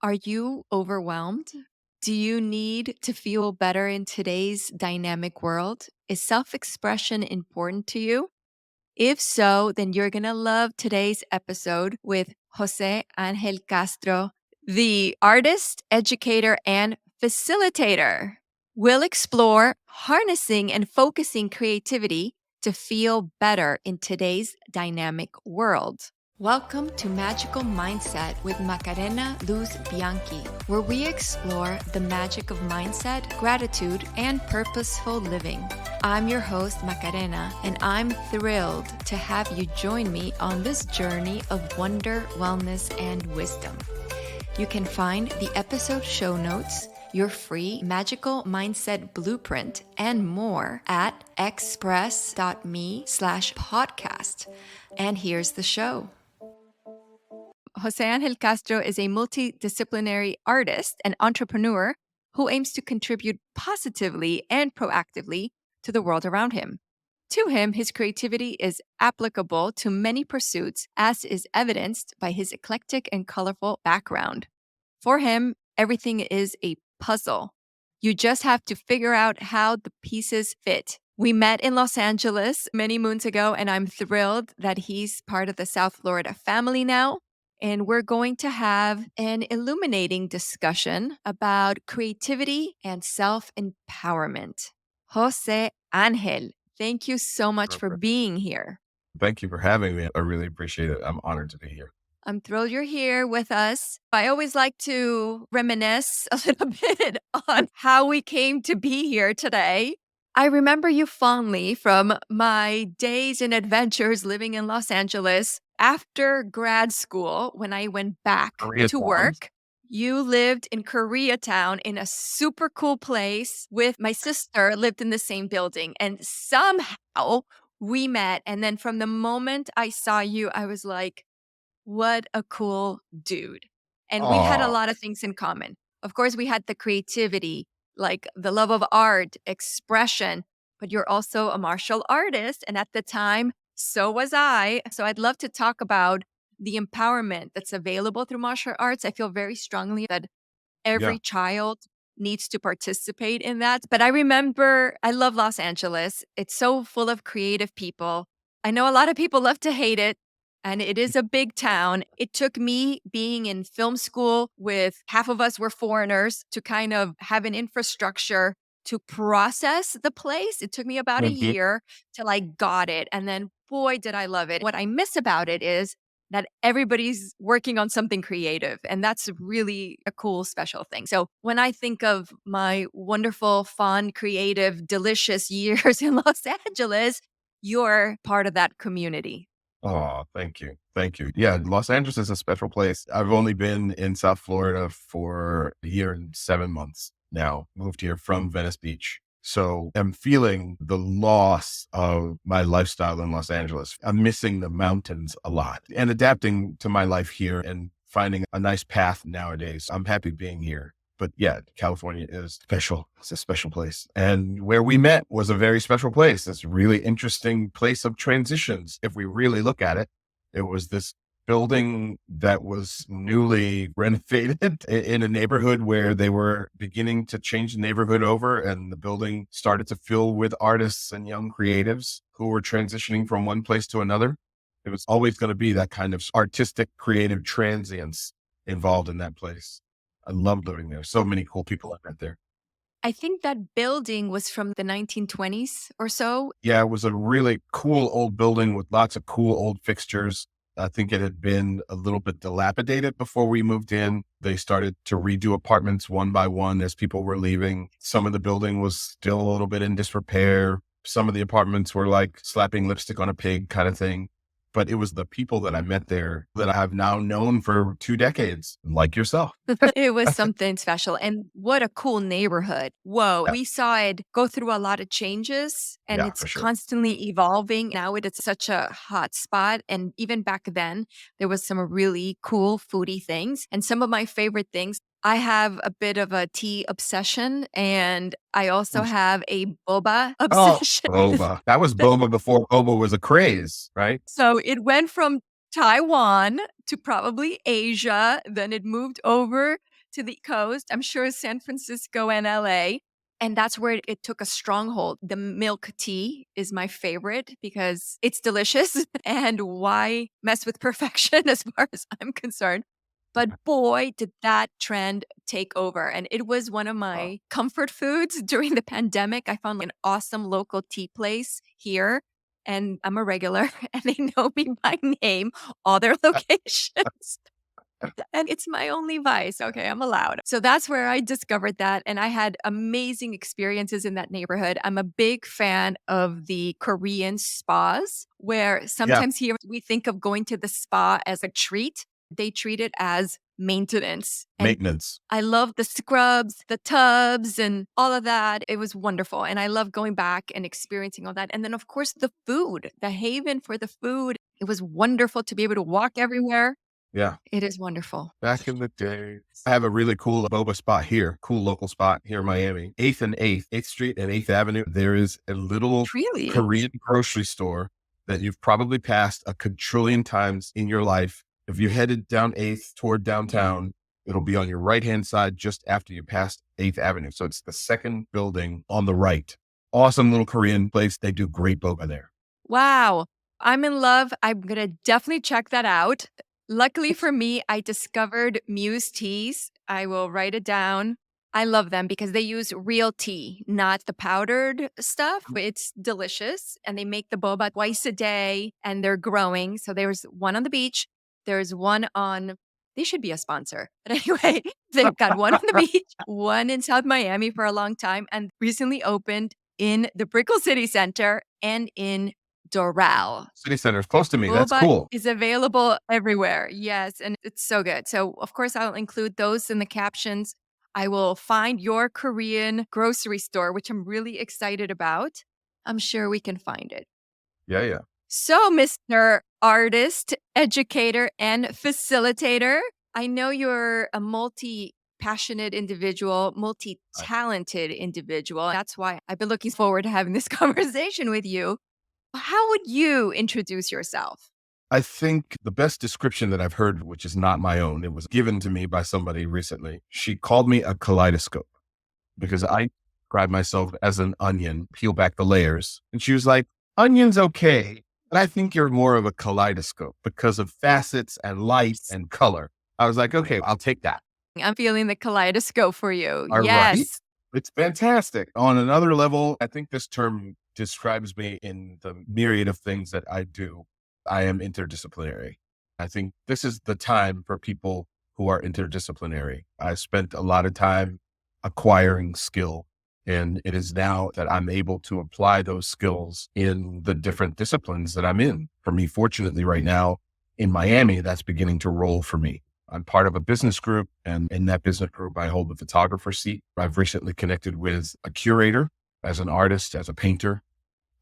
Are you overwhelmed? Do you need to feel better in today's dynamic world? Is self expression important to you? If so, then you're going to love today's episode with José Angel Castro, the artist, educator, and facilitator. We'll explore harnessing and focusing creativity to feel better in today's dynamic world. Welcome to Magical Mindset with Macarena Luz Bianchi, where we explore the magic of mindset, gratitude, and purposeful living. I'm your host, Macarena, and I'm thrilled to have you join me on this journey of wonder, wellness, and wisdom. You can find the episode show notes, your free magical mindset blueprint, and more at express.me/podcast. And here's the show. José Angel Castro is a multidisciplinary artist and entrepreneur who aims to contribute positively and proactively to the world around him. To him, his creativity is applicable to many pursuits, as is evidenced by his eclectic and colorful background. For him, everything is a puzzle. You just have to figure out how the pieces fit. We met in Los Angeles many moons ago, and I'm thrilled that he's part of the South Florida family now. And we're going to have an illuminating discussion about creativity and self empowerment. Jose Angel, thank you so much for being here. Thank you for having me. I really appreciate it. I'm honored to be here. I'm thrilled you're here with us. I always like to reminisce a little bit on how we came to be here today. I remember you fondly from my days and adventures living in Los Angeles. After grad school, when I went back to work, you lived in Koreatown in a super cool place with my sister, lived in the same building. And somehow we met. And then from the moment I saw you, I was like, what a cool dude. And we had a lot of things in common. Of course, we had the creativity, like the love of art, expression, but you're also a martial artist. And at the time, so was I. So I'd love to talk about the empowerment that's available through martial arts. I feel very strongly that every child needs to participate in that. But I remember, I love Los Angeles. It's so full of creative people. I know a lot of people love to hate it, and it is a big town. It took me being in film school with half of us were foreigners to kind of have an infrastructure to process the place. It took me about a year till I got it. And then, boy, did I love it. What I miss about it is that everybody's working on something creative. And that's really a cool, special thing. So when I think of my wonderful, fun, creative, delicious years in Los Angeles, you're part of that community. Oh, thank you. Thank you. Yeah, Los Angeles is a special place. I've only been in South Florida for a year and 7 months now. Moved here from Venice Beach. So I'm feeling the loss of my lifestyle in Los Angeles. I'm missing the mountains a lot and adapting to my life here and finding a nice path nowadays. I'm happy being here. But yeah, California is special. It's a special place. And where we met was a very special place. It's a really interesting place of transitions. If we really look at it, it was this building that was newly renovated in a neighborhood where they were beginning to change the neighborhood over, and the building started to fill with artists and young creatives who were transitioning from one place to another. It was always going to be that kind of artistic, creative transience involved in that place. I love living there. So many cool people I met there. I think that building was from the 1920s or so. Yeah, it was a really cool old building with lots of cool old fixtures. I think it had been a little bit dilapidated before we moved in. They started to redo apartments one by one as people were leaving. Some of the building was still a little bit in disrepair. Some of the apartments were like slapping lipstick on a pig kind of thing. But it was the people that I met there that I have now known for 2 decades, like yourself. It was something special. And what a cool neighborhood. Whoa. Yeah. We saw it go through a lot of changes, and it's for sure. constantly evolving. Now it's such a hot spot. And even back then, there was some really cool foodie things. And some of my favorite things, I have a bit of a tea obsession, and I also have a boba obsession. Boba. That was boba before boba was a craze, right? So it went from Taiwan to probably Asia. Then it moved over to the coast. I'm sure San Francisco and LA. And that's where it took a stronghold. The milk tea is my favorite because it's delicious. And why mess with perfection as far as I'm concerned? But boy, did that trend take over. And it was one of Wow. my comfort foods during the pandemic. I found an awesome local tea place here. And I'm a regular, and they know me by name, all their locations. And it's my only vice. Okay, I'm allowed. So that's where I discovered that. And I had amazing experiences in that neighborhood. I'm a big fan of the Korean spas, where Yeah. sometimes here we think of going to the spa as a treat. They treat it as maintenance. And Maintenance. I love the scrubs, the tubs, and all of that. It was wonderful. And I love going back and experiencing all that. And then, of course, the food, the haven for the food. It was wonderful to be able to walk everywhere. Yeah. It is wonderful. Back in the day, I have a really cool boba spot here, cool local spot here in Miami. 8th and 8th Street and 8th Avenue. There is a little Really? Korean grocery store that you've probably passed a quadrillion times in your life. If you headed down 8th toward downtown, it'll be on your right-hand side just after you pass 8th Avenue. So it's the second building on the right. Awesome little Korean place. They do great boba there. Wow. I'm in love. I'm going to definitely check that out. Luckily for me, I discovered Mius teas. I will write it down. I love them because they use real tea, not the powdered stuff. It's delicious. And they make the boba twice a day and they're growing. So there's one on the beach. There's one on, they should be a sponsor. But anyway, they've got one on the beach, one in South Miami for a long time, and recently opened in the Brickell City Center and in Doral. City Center is close to me. That's Boba cool. is available everywhere. Yes, and it's so good. So, of course, I'll include those in the captions. I will find your Korean grocery store, which I'm really excited about. I'm sure we can find it. Yeah, yeah. So, Mr. Artist, educator, and facilitator, I know you're a multi passionate individual, multi talented individual. That's why I've been looking forward to having this conversation with you. How would you introduce yourself? I think the best description that I've heard, which is not my own, it was given to me by somebody recently. She called me a kaleidoscope because I describe myself as an onion, peel back the layers. And she was like, onion's okay, but I think you're more of a kaleidoscope because of facets and light and color. I was like, okay, I'll take that. I'm feeling the kaleidoscope for you. All right. Yes. It's fantastic. On another level, I think this term describes me in the myriad of things that I do. I am interdisciplinary. I think this is the time for people who are interdisciplinary. I spent a lot of time acquiring skill, and it is now that I'm able to apply those skills in the different disciplines that I'm in. For me, fortunately, right now in Miami, that's beginning to roll for me. I'm part of a business group, and in that business group, I hold the photographer seat. I've recently connected with a curator as an artist, as a painter.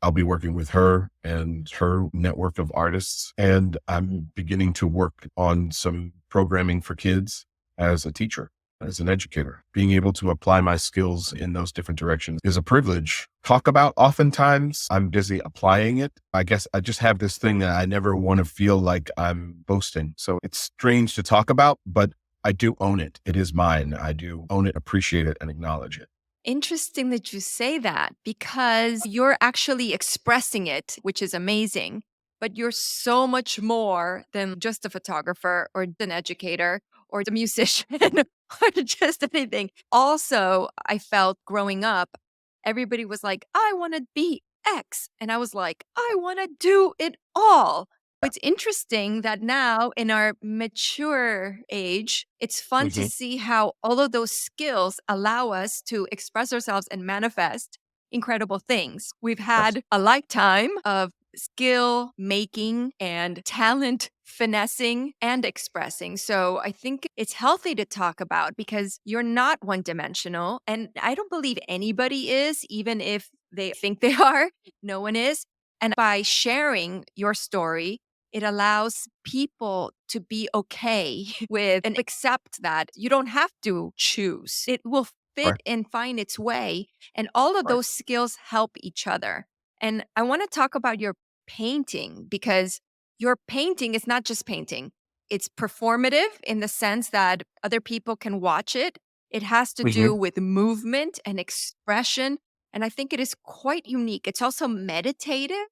I'll be working with her and her network of artists. And I'm beginning to work on some programming for kids as a teacher, as an educator. Being able to apply my skills in those different directions is a privilege. Talk about oftentimes, I'm busy applying it. I guess I just have this thing that I never want to feel like I'm boasting. So it's strange to talk about, but I do own it. It is mine. I do own it, appreciate it, and acknowledge it. Interesting that you say that because you're actually expressing it, which is amazing. But you're so much more than just a photographer or an educator or a musician or just anything. Also, I felt growing up, everybody was like, I want to be X. And I was like, I want to do it all. It's interesting that now in our mature age, it's fun to Mhm. see how all of those skills allow us to express ourselves and manifest incredible things. We've Yes. had a lifetime of skill making and talent finessing and expressing. So I think it's healthy to talk about because you're not one dimensional. And I don't believe anybody is, even if they think they are. No one is. And by sharing your story, it allows people to be okay with and accept that you don't have to choose. It will fit Right. and find its way. And all of Right. those skills help each other. And I want to talk about your painting because your painting is not just painting. It's performative in the sense that other people can watch it. It has to Hmm. do with movement and expression. And I think it is quite unique. It's also meditative.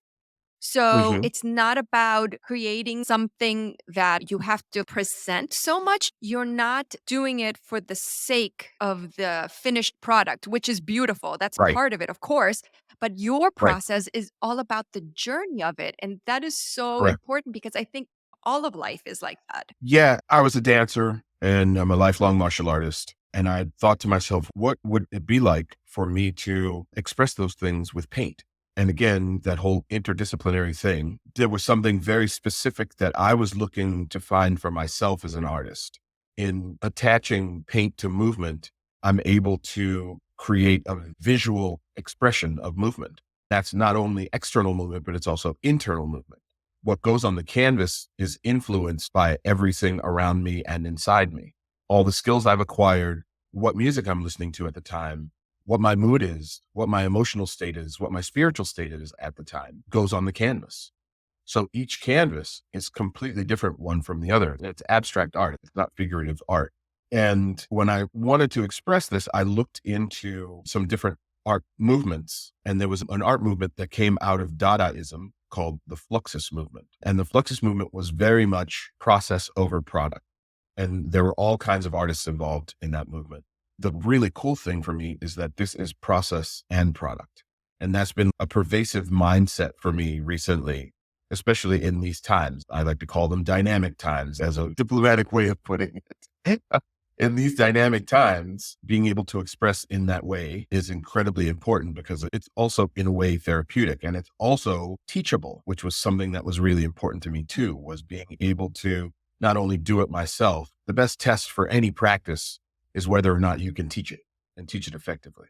So Hmm. it's not about creating something that you have to present so much. You're not doing it for the sake of the finished product, which is beautiful. That's Right. part of it, of course. But your Right. process is all about the journey of it. And that is so Correct. important because I think all of life is like that. Yeah, I was a dancer and I'm a lifelong martial artist. And I thought to myself, what would it be like for me to express those things with paint? And again, that whole interdisciplinary thing, there was something very specific that I was looking to find for myself as an artist. In attaching paint to movement, I'm able to create a visual expression of movement. That's not only external movement, but it's also internal movement. What goes on the canvas is influenced by everything around me and inside me. All the skills I've acquired, what music I'm listening to at the time, what my mood is, what my emotional state is, what my spiritual state is at the time goes on the canvas. So each canvas is completely different one from the other. It's abstract art. It's not figurative art. And when I wanted to express this, I looked into some different art movements. And there was an art movement that came out of Dadaism called the Fluxus movement. And the Fluxus movement was very much process over product. And there were all kinds of artists involved in that movement. The really cool thing for me is that this is process and product. And that's been a pervasive mindset for me recently, especially in these times. I like to call them dynamic times as a diplomatic way of putting it. In these dynamic times, being able to express in that way is incredibly important because it's also in a way therapeutic and it's also teachable, which was something that was really important to me too, was being able to not only do it myself. The best test for any practice is whether or not you can teach it and teach it effectively.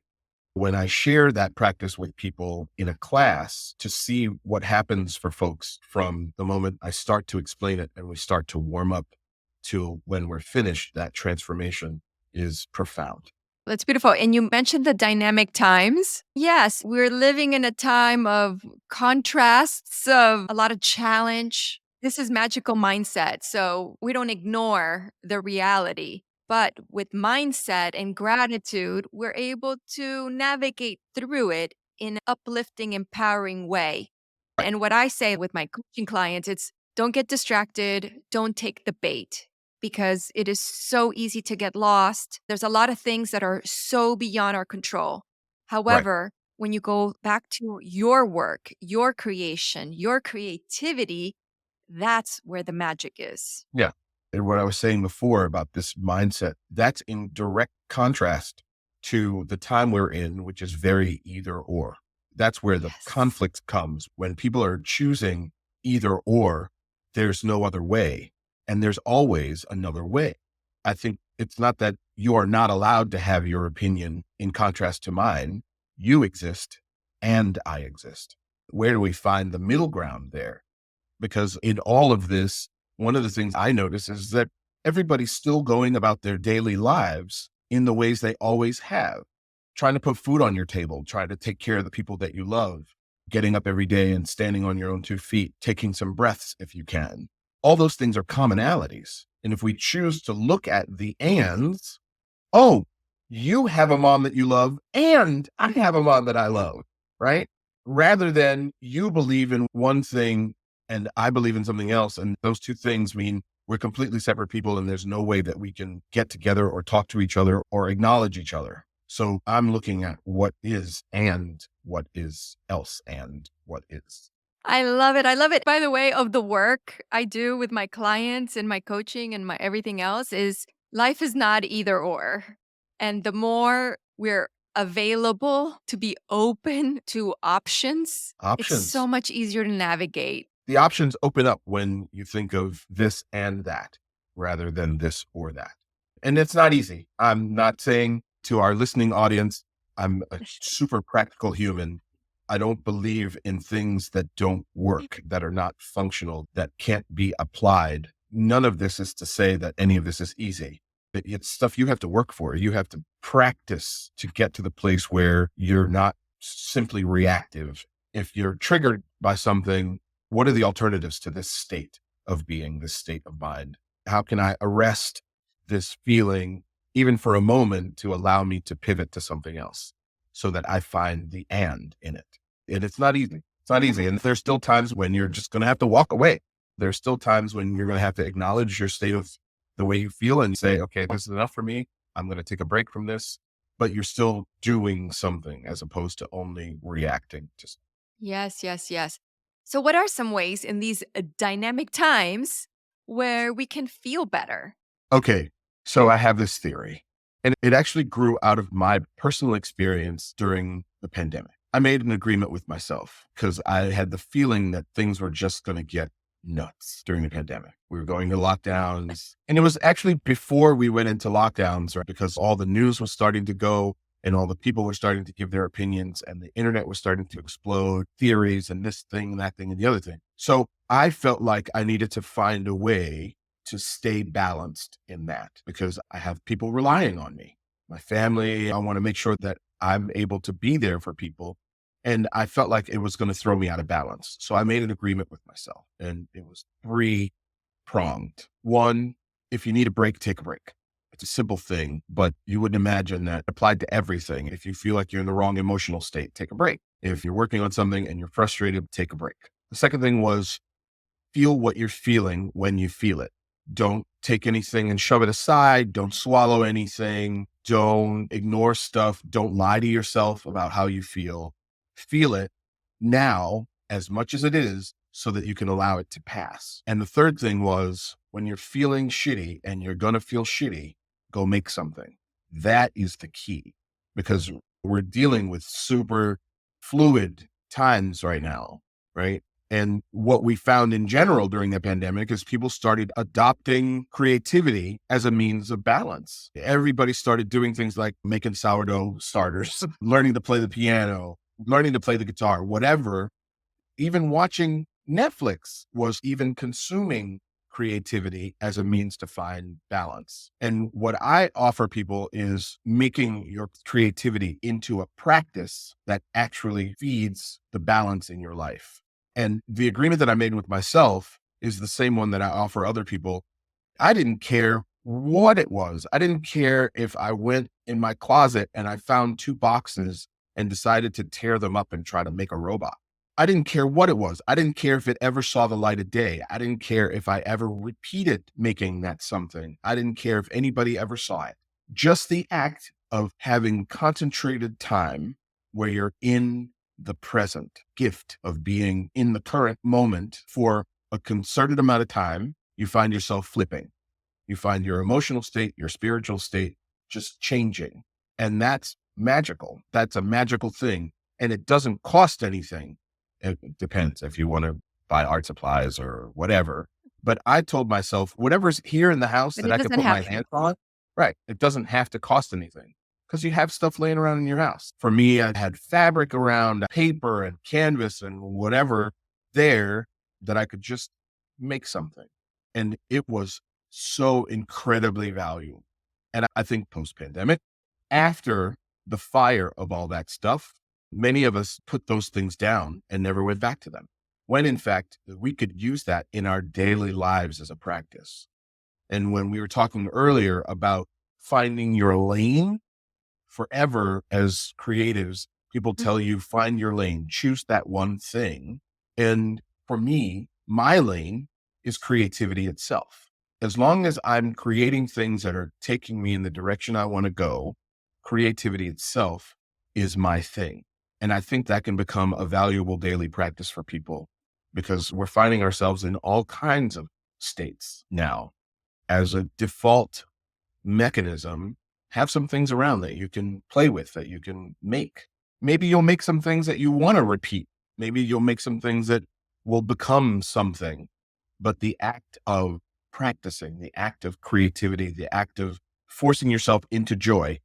When I share that practice with people in a class to see what happens for folks from the moment I start to explain it and we start to warm up to when we're finished, that transformation is profound. That's beautiful. And you mentioned the dynamic times. Yes, we're living in a time of contrasts, of a lot of challenge. This is magical mindset. So we don't ignore the reality. But with mindset and gratitude, we're able to navigate through it in an uplifting, empowering way. Right. And what I say with my coaching clients, it's don't get distracted, don't take the bait because it is so easy to get lost. There's a lot of things that are so beyond our control. Right. However, when you go back to your work, your creation, your creativity, that's where the magic is. Yeah. And what I was saying before about this mindset, that's in direct contrast to the time we're in, which is very either or. That's where the Yes. conflict comes when people are choosing either or, there's no other way. And there's always another way. I think it's not that you are not allowed to have your opinion in contrast to mine. You exist and I exist. Where do we find the middle ground there? Because in all of this, one of the things I notice is that everybody's still going about their daily lives in the ways they always have, trying to put food on your table, trying to take care of the people that you love, getting up every day and standing on your own 2 feet, taking some breaths if you can. All those things are commonalities. And if we choose to look at the ands, oh, you have a mom that you love and I have a mom that I love, right? Rather than you believe in one thing and I believe in something else. And those two things mean we're completely separate people and there's no way that we can get together or talk to each other or acknowledge each other. So I'm looking at what is and what is else and what is. I love it. I love it. By the way, of the work I do with my clients and my coaching and my everything else is life is not either or. And the more we're available to be open to options, it's so Options. much easier to navigate. The options open up when you think of this and that rather than this or that. And it's not easy. I'm not saying to our listening audience, I'm a super practical human. I don't believe in things that don't work, that are not functional, that can't be applied. None of this is to say that any of this is easy. It's stuff you have to work for. You have to practice to get to the place where you're not simply reactive. If you're triggered by something, what are the alternatives to this state of being, this state of mind? How can I arrest this feeling even for a moment to allow me to pivot to something else so that I find the and in it? And it's not easy. It's not easy. And there's still times when you're just going to have to walk away. There's still times when you're going to have to acknowledge your state of the way you feel and say, okay, this is enough for me. I'm going to take a break from this, but you're still doing something as opposed to only reacting to. Yes, yes, yes. So, what are some ways in these dynamic times where we can feel better? Okay, so I have this theory, and it actually grew out of my personal experience during the pandemic. I made an agreement with myself because I had the feeling that things were just going to get nuts during the pandemic. We were going to lockdowns, and it was actually before we went into lockdowns, right? Because all the news was starting to go and all the people were starting to give their opinions and the internet was starting to explode theories and this thing, that thing, and the other thing. So I felt like I needed to find a way to stay balanced in that because I have people relying on me, my family. I want to make sure that I'm able to be there for people. And I felt like it was going to throw me out of balance. So I made an agreement with myself, and it was three pronged. One, if you need a break, take a break. It's a simple thing, but you wouldn't imagine that applied to everything. If you feel like you're in the wrong emotional state, take a break. If you're working on something and you're frustrated, take a break. The second thing was feel what you're feeling when you feel it. Don't take anything and shove it aside. Don't swallow anything. Don't ignore stuff. Don't lie to yourself about how you feel. Feel it now as much as it is so that you can allow it to pass. And the third thing was when you're feeling shitty and you're going to feel shitty, go make something. That is the key because we're dealing with super fluid times right now, right? And what we found in general during the pandemic is people started adopting creativity as a means of balance. Everybody started doing things like making sourdough starters, learning to play the piano, learning to play the guitar, whatever. Even watching Netflix was even consuming creativity as a means to find balance. And what I offer people is making your creativity into a practice that actually feeds the balance in your life. And the agreement that I made with myself is the same one that I offer other people. I didn't care what it was. I didn't care if I went in my closet and I found two boxes and decided to tear them up and try to make a robot. I didn't care what it was. I didn't care if it ever saw the light of day. I didn't care if I ever repeated making that something. I didn't care if anybody ever saw it. Just the act of having concentrated time where you're in the present gift of being in the current moment for a concerted amount of time, you find yourself flipping. You find your emotional state, your spiritual state just changing. And that's magical. That's a magical thing. And it doesn't cost anything. It depends if you want to buy art supplies or whatever. But I told myself, whatever's here in the house But that it I could doesn't put my have to. hands on, right? It doesn't have to cost anything because you have stuff laying around in your house. For me, I had fabric around, paper and canvas and whatever there that I could just make something. And it was so incredibly valuable. And I think post-pandemic, after the fire of all that stuff, many of us put those things down and never went back to them. When in fact, we could use that in our daily lives as a practice. And when we were talking earlier about finding your lane, forever as creatives, people tell you, find your lane, choose that one thing. And for me, my lane is creativity itself. As long as I'm creating things that are taking me in the direction I want to go, creativity itself is my thing. And I think that can become a valuable daily practice for people because we're finding ourselves in all kinds of states now as a default mechanism. Have some things around that you can play with, that you can make. Maybe you'll make some things that you want to repeat. Maybe you'll make some things that will become something. But the act of practicing, the act of creativity, the act of forcing yourself into joy,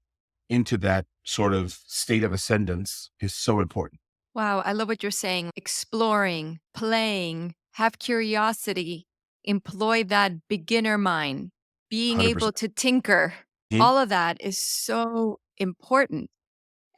into that sort of state of ascendance is so important. Wow, I love what you're saying. Exploring, playing, have curiosity, employ that beginner mind, being able 100%. to tinker. Mhm. All of that is so important.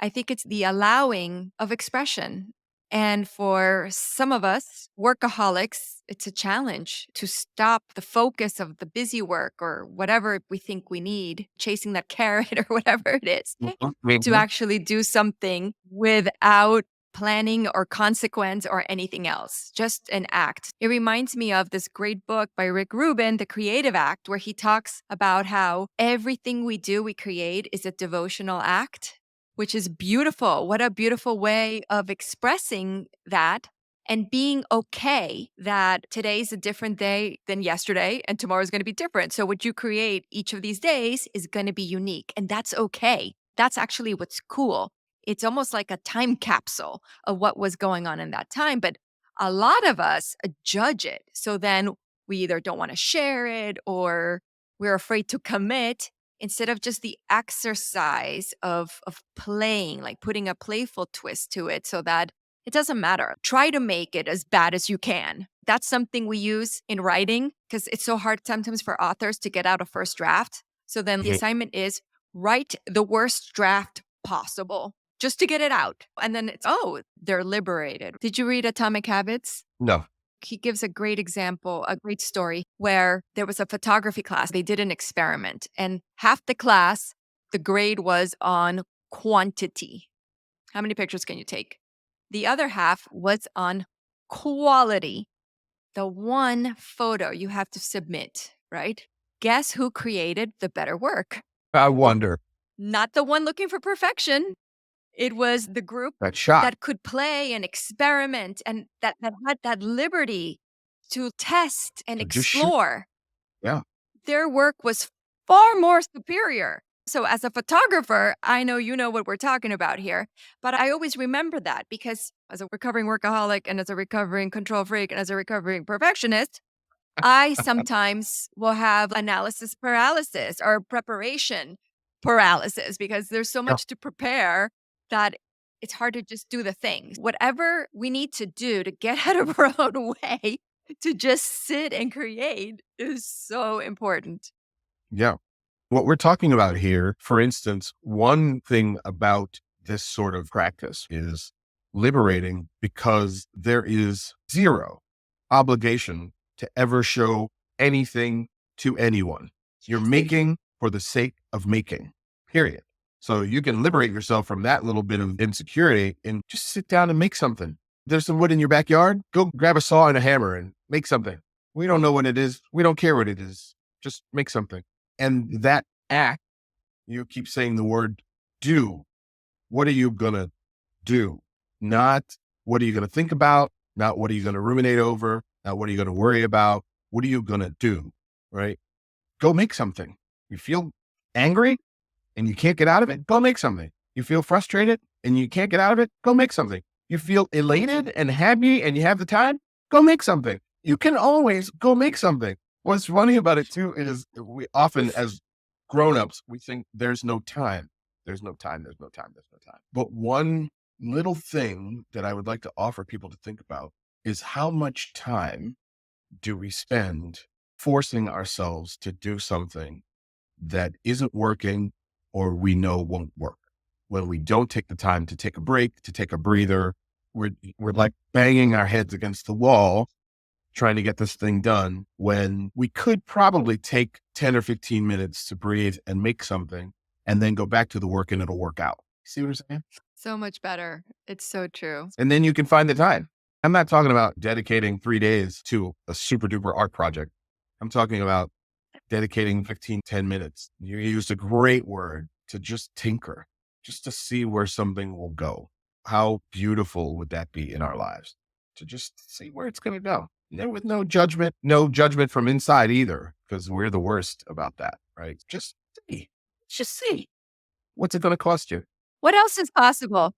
I think it's the allowing of expression. And for some of us workaholics, it's a challenge to stop the focus of the busy work or whatever we think we need, chasing that carrot or whatever it is, to Mhm. actually do something without planning or consequence or anything else, just an act. It reminds me of this great book by Rick Rubin, The Creative Act, where he talks about how everything we do, we create, is a devotional act, which is beautiful. What a beautiful way of expressing that and being okay that today's a different day than yesterday and tomorrow is going to be different. So, what you create each of these days is going to be unique, and that's okay. That's actually what's cool. It's almost like a time capsule of what was going on in that time. But a lot of us judge it. So then we either don't want to share it or we're afraid to commit instead of just the exercise of playing, like putting a playful twist to it so that it doesn't matter. Try to make it as bad as you can. That's something we use in writing because it's so hard sometimes for authors to get out a first draft. So then the Mhm. assignment is write the worst draft possible just to get it out. And then it's, oh, they're liberated. Did you read Atomic Habits? No. He gives a great example, a great story where there was a photography class. They did an experiment, and half the class, the grade was on quantity. How many pictures can you take? The other half was on quality. The one photo you have to submit, right? Guess who created the better work? I wonder. Not the one looking for perfection. It was the group That shot. that could play and experiment and that had that liberty to test and So just shoot. explore. Yeah. Their work was far more superior. So as a photographer, I know you know what we're talking about here, but I always remember that because as a recovering workaholic and as a recovering control freak and as a recovering perfectionist, I sometimes will have analysis paralysis or preparation paralysis because there's so Yeah. much to prepare that it's hard to just do the things. Whatever we need to do to get out of our own way to just sit and create is so important. Yeah. What we're talking about here, for instance, one thing about this sort of practice is liberating because there is zero obligation to ever show anything to anyone. You're making for the sake of making, period. So you can liberate yourself from that little bit of insecurity and just sit down and make something. There's some wood in your backyard. Go grab a saw and a hammer and make something. We don't know what it is. We don't care what it is. Just make something. And that act, you keep saying the word do. What are you going to do? Not what are you going to think about? Not what are you going to ruminate over? Not what are you going to worry about? What are you going to do? Right? Go make something. You feel angry and you can't get out of it? Go make something. You feel frustrated and you can't get out of it? Go make something. You feel elated and happy and you have the time? Go make something. You can always go make something. What's funny about it too is we often, as grown-ups, we think there's no time. There's no time. There's no time. There's no time. But one little thing that I would like to offer people to think about is how much time do we spend forcing ourselves to do something that isn't working or we know won't work. When we don't take the time to take a break, to take a breather, we're like banging our heads against the wall trying to get this thing done when we could probably take 10 or 15 minutes to breathe and make something and then go back to the work and it'll work out. See what I'm saying? So much better. It's so true. And then you can find the time. I'm not talking about dedicating 3 days to a super duper art project. I'm talking about dedicating 15, 10 minutes. You used a great word to just tinker, just to see where something will go. How beautiful would that be in our lives? To just see where it's going to go. With no judgment from inside either, because we're the worst about that, right? Just see. What's it going to cost you? What else is possible?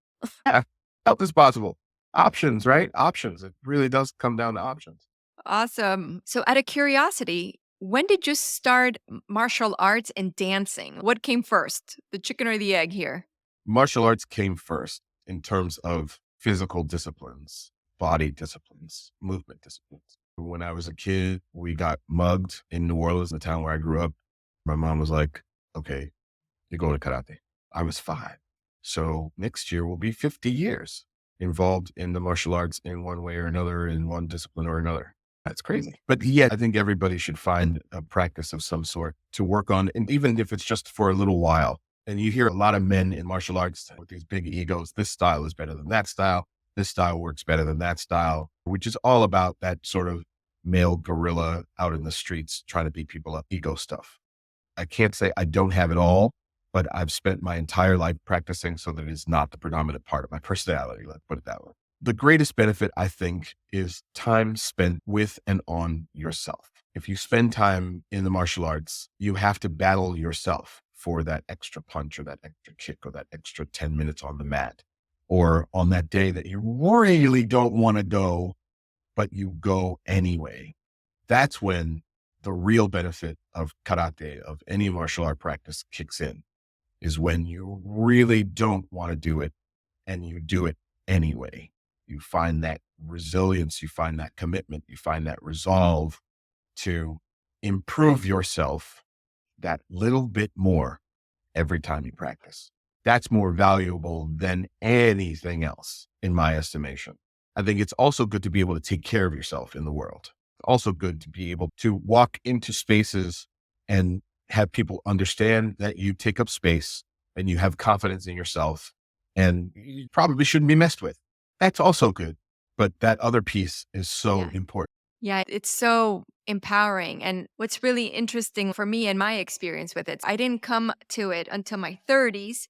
Yeah, help is possible. Options, right? Options. It really does come down to options. Awesome. So, out of curiosity, when did you start martial arts and dancing? What came first, the chicken or the egg here? Martial arts came first in terms of physical disciplines, body disciplines, movement disciplines. When I was a kid, we got mugged in New Orleans, the town where I grew up. My mom was like, okay, you're going to karate. I was 5. So next year will be 50 years. involved in the martial arts in one way or another, in one discipline or another. That's crazy. But yeah, I think everybody should find a practice of some sort to work on. And even if it's just for a little while, and you hear a lot of men in martial arts with these big egos, this style is better than that style. This style works better than that style, which is all about that sort of male gorilla out in the streets trying to beat people up, ego stuff. I can't say I don't have it all, but I've spent my entire life practicing so that it is not the predominant part of my personality. Let's put it that way. The greatest benefit, I think, is time spent with and on yourself. If you spend time in the martial arts, you have to battle yourself for that extra punch or that extra kick or that extra 10 minutes on the mat, or on that day that you really don't want to go, but you go anyway. That's when the real benefit of karate, of any martial art practice, kicks in, is when you really don't want to do it and you do it anyway. You find that resilience, you find that commitment, you find that resolve to improve yourself that little bit more every time you practice. That's more valuable than anything else, in my estimation. I think it's also good to be able to take care of yourself in the world. Also good to be able to walk into spaces and have people understand that you take up space and you have confidence in yourself and you probably shouldn't be messed with. That's also good. But that other piece is so important. Yeah, it's so empowering. And what's really interesting for me and my experience with it, I didn't come to it until my 30s.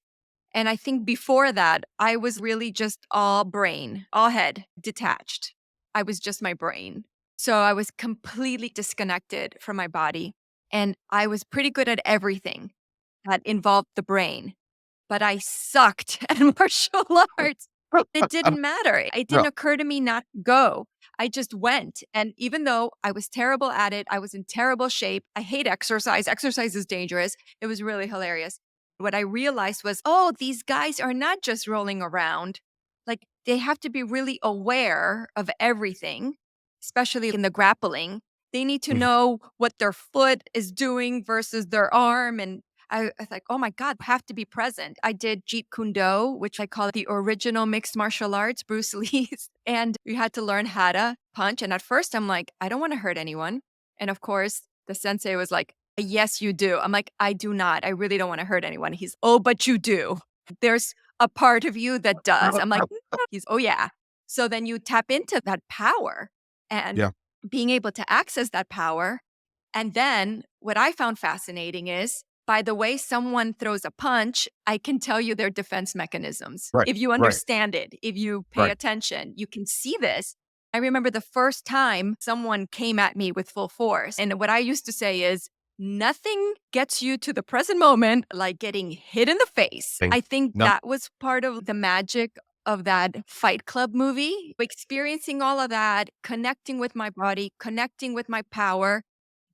And I think before that, I was really just all brain, all head, detached. I was just my brain. So I was completely disconnected from my body. And I was pretty good at everything that involved the brain, but I sucked at martial arts. It didn't matter. It didn't No, occur to me not to go. I just went. And even though I was terrible at it, I was in terrible shape. I hate exercise. Exercise is dangerous. It was really hilarious. What I realized was, oh, these guys are not just rolling around. Like they have to be really aware of everything, especially in the grappling. They need to mhm, know what their foot is doing versus their arm. And I was like, oh my God, have to be present. I did Jeet Kune Do, which I call the original mixed martial arts, Bruce Lee's. And we had to learn how to punch. And at first I'm like, I don't want to hurt anyone. And of course, the sensei was like, yes, you do. I'm like, I do not. I really don't want to hurt anyone. He's, oh, but you do. There's a part of you that does. I'm like, he's, oh yeah. So then you tap into that power and yeah, being able to access that power. And then what I found fascinating is by the way someone throws a punch, I can tell you their defense mechanisms. right, If you right, understand it, if you pay right. attention, you can see this. I remember the first time someone came at me with full force. And what I used to say is, nothing gets you to the present moment like getting hit in the face. Thing. I think No, that was part of the magic of that Fight Club movie, experiencing all of that, connecting with my body, connecting with my power,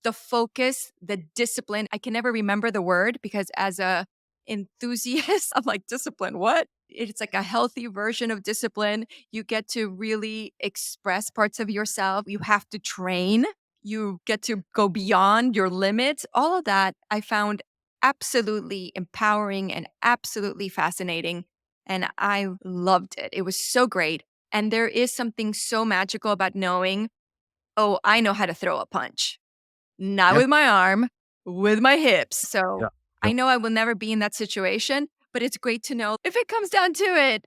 the focus, the discipline. I can never remember the word because as a enthusiast, I'm like, discipline, what? It's like a healthy version of discipline. You get to really express parts of yourself. You have to train. You get to go beyond your limits. All of that I found absolutely empowering and absolutely fascinating. And I loved it. It was so great. And there is something so magical about knowing, oh, I know how to throw a punch. Not yeah, with my arm, with my hips. So yeah, I yeah. know I will never be in that situation, but it's great to know if it comes down to it,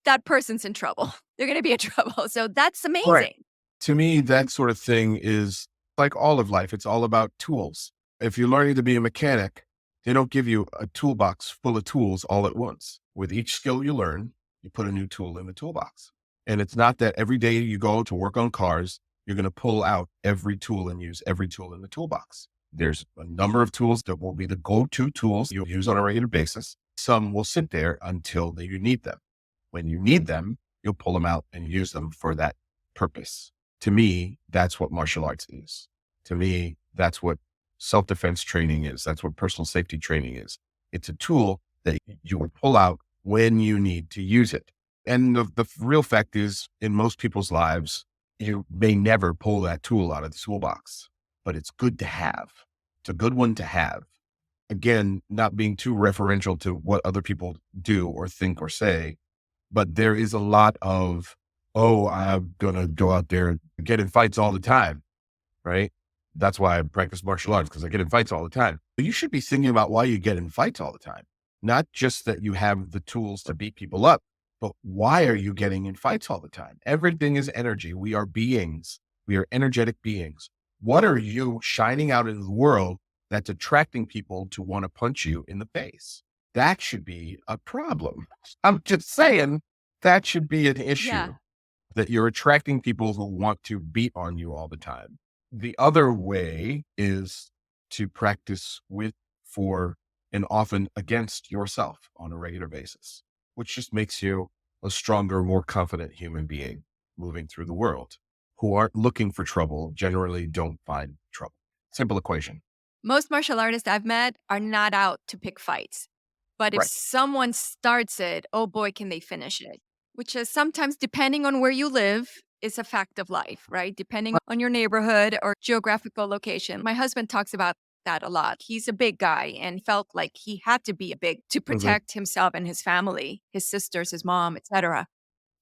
that person's in trouble. They're going to be in trouble. So that's Right. amazing. To me, that sort of thing is like all of life. It's all about tools. If you're learning to be a mechanic, they don't give you a toolbox full of tools all at once. With each skill you learn, you put a new tool in the toolbox. And it's not that every day you go to work on cars, you're going to pull out every tool and use every tool in the toolbox. There's a number of tools that will be the go-to tools you'll use on a regular basis. Some will sit there until you need them. When you need them, you'll pull them out and use them for that purpose. To me, that's what martial arts is. To me, that's what self-defense training is. That's what personal safety training is. It's a tool that you will pull out when you need to use it. And the real fact is, in most people's lives, you may never pull that tool out of the toolbox, but it's good to have. It's a good one to have. Again, not being too referential to what other people do or think or say, But there is a lot of, oh, I'm going to go out there and get in fights all the time, right? That's why I practice martial arts, because I get in fights all the time. But you should be thinking about why you get in fights all the time. Not just that you have the tools to beat people up, but why are you getting in fights all the time? Everything is energy. We are beings. We are energetic beings. What are you shining out in the world that's attracting people to want to punch you in the face? That should be a problem. I'm just saying that should be an issue, Yeah. that you're attracting people who want to beat on you all the time. The other way is to practice with, for, and often against yourself on a regular basis, which just makes you a stronger, more confident human being moving through the world. Who aren't looking for trouble generally don't find trouble. Simple equation. Most martial artists I've met are not out to pick fights. But if Right. someone starts it, oh boy, can they finish it? Which is sometimes, depending on where you live, is a fact of life, right? Depending on your neighborhood or geographical location. My husband talks about that a lot. He's a big guy and felt like he had to be a big to Mhm. protect himself and his family, his sisters, his mom, etc.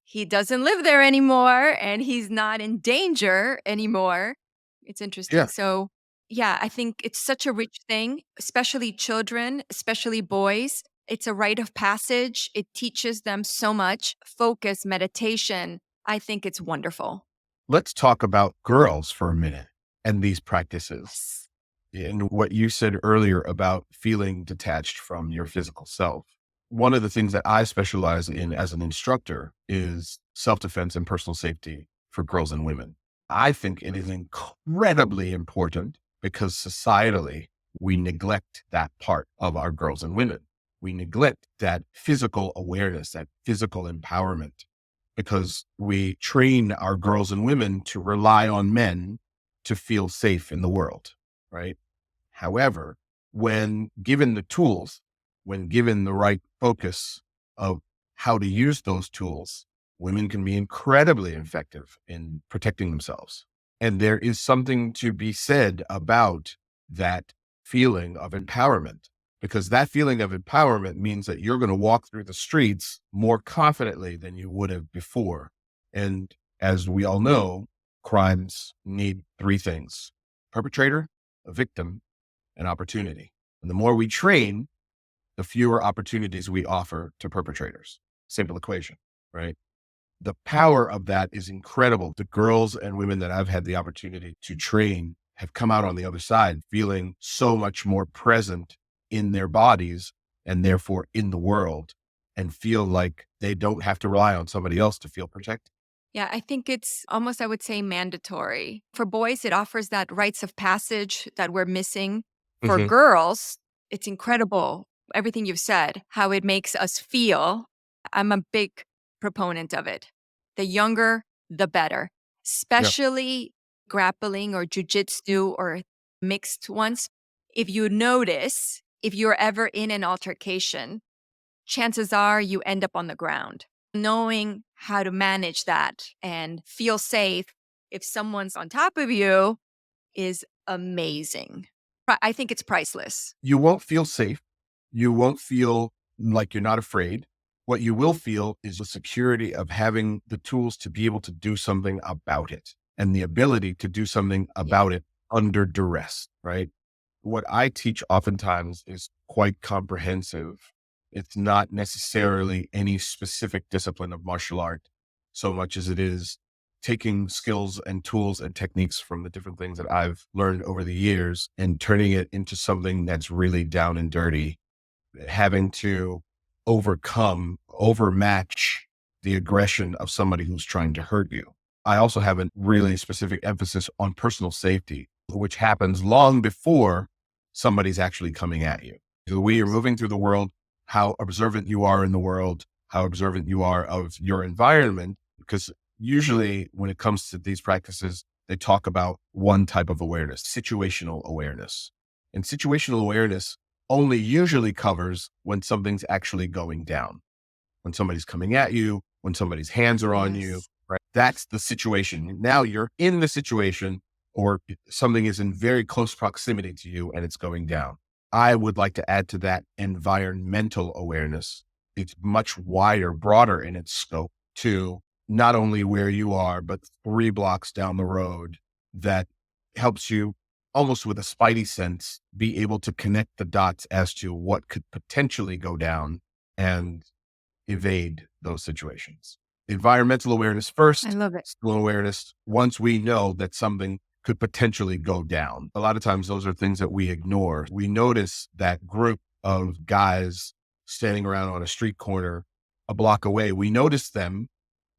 He doesn't live there anymore and he's not in danger anymore. It's interesting. Yeah. So, yeah, I think it's such a rich thing, especially children, especially boys. It's a rite of passage. It teaches them so much focus, meditation. I think it's wonderful. Let's talk about girls for a minute and these practices. Yes. And what you said earlier about feeling detached from your physical self. One of the things that I specialize in as an instructor is self-defense and personal safety for girls and women. I think it is incredibly important because societally, we neglect that part of our girls and women. We neglect that physical awareness, that physical empowerment, because we train our girls and women to rely on men to feel safe in the world, right? However, when given the tools, when given the right focus of how to use those tools, women can be incredibly effective in protecting themselves. And there is something to be said about that feeling of empowerment, because that feeling of empowerment means that you're going to walk through the streets more confidently than you would have before. And as we all know, crimes need three things: perpetrator, a victim, and opportunity. And the more we train, the fewer opportunities we offer to perpetrators. Simple equation, right? The power of that is incredible. The girls and women that I've had the opportunity to train have come out on the other side feeling so much more present in their bodies and therefore in the world, and feel like they don't have to rely on somebody else to feel protected. Yeah, I think it's almost, I would say, mandatory. For boys, it offers that rites of passage that we're missing. For Hmm. girls, it's incredible, everything you've said, how it makes us feel. I'm a big proponent of it. The younger, the better, Yeah. especially grappling or jujitsu or mixed ones. If you notice, if you're ever in an altercation, chances are you end up on the ground. Knowing how to manage that and feel safe if someone's on top of you is amazing. I think it's priceless. You won't feel safe. You won't feel like you're not afraid. What you will feel is the security of having the tools to be able to do something about it, and the ability to do something Yeah. about it under duress, right? What I teach oftentimes is quite comprehensive. It's not necessarily any specific discipline of martial art so much as it is taking skills and tools and techniques from the different things that I've learned over the years and turning it into something that's really down and dirty, having to overmatch the aggression of somebody who's trying to hurt you. I also have a really specific emphasis on personal safety, which happens long before somebody's actually coming at you. The way you're moving through the world, how observant you are in the world, how observant you are of your environment, because usually when it comes to these practices, they talk about one type of awareness, situational awareness. And situational awareness only usually covers when something's actually going down, when somebody's coming at you, when somebody's hands are on you, Yes. right? That's the situation. Now you're in the situation, or something is in very close proximity to you and it's going down. I would like to add to that environmental awareness, It's much wider, broader in its scope to not only where you are, but 3 blocks down the road, that helps you almost with a spidey sense be able to connect the dots as to what could potentially go down and evade those situations. Environmental awareness I first, love it. skill awareness once we know that something could potentially go down. A lot of times those are things that we ignore. We notice that group of guys standing around on a street corner a block away. We notice them,